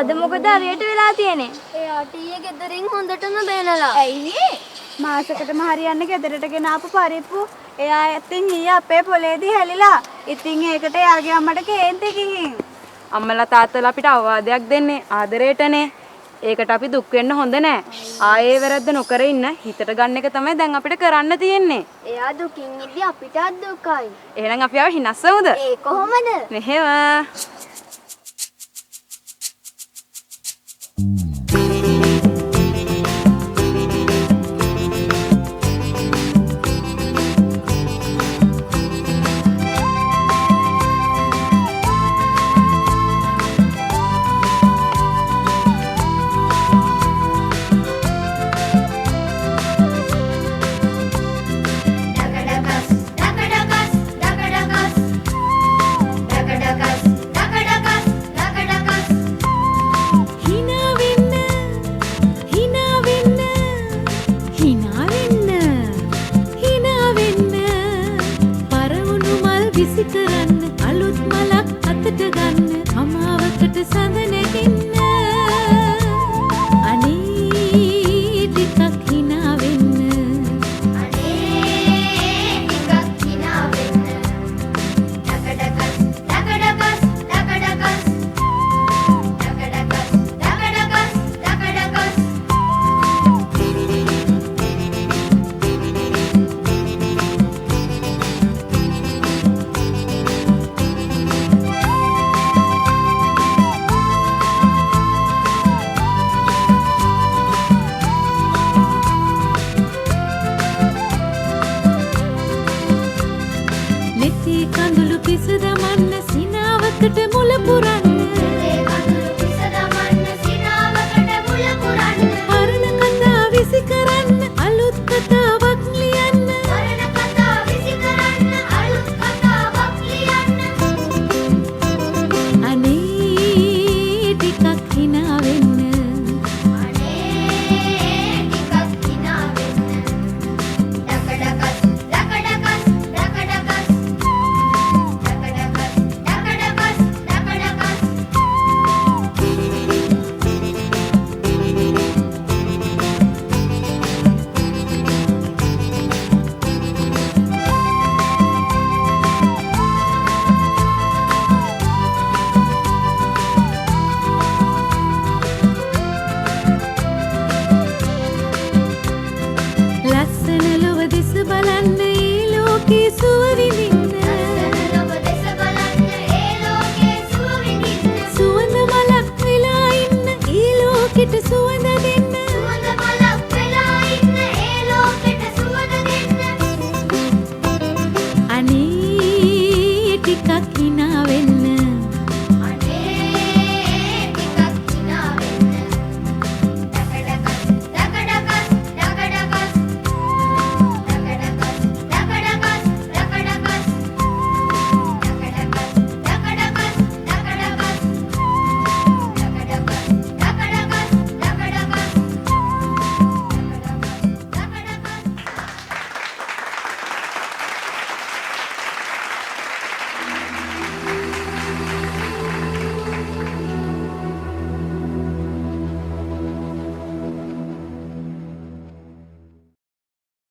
අද මොකද හරියට වෙලා තියෙන්නේ? එයාට ඊයේ ගෙදරින් හොඳටම බේනලා. ඇයි? මාසකටම හරියන්නේ ගෙදරට ගෙන ආපු පරිප්පු. එයා ඉතින් ඊයේ අපේ පොලේදී හැලිලා. ඉතින් ඒකට එයාගේ අම්මට කේන්ති ගිහින්. අම්මලා තාත්තලා අපිට අවවාදයක් දෙන්නේ ආදරේටනේ. ඒකට අපි දුක් වෙන්න හොඳ නෑ. ආයේ වැරද්ද නොකර ඉන්න හිතට ගන්න එක තමයි දැන් අපිට කරන්න තියෙන්නේ. එයා දුකින් ඉඳි අපිටත් දුකයි. එහෙනම් අපි ආව හිනස්සමුද? ඒ කොහොමද? මෙහෙම. ලස්සන ලොව දෙස බලන්න ඊ ලෝකේ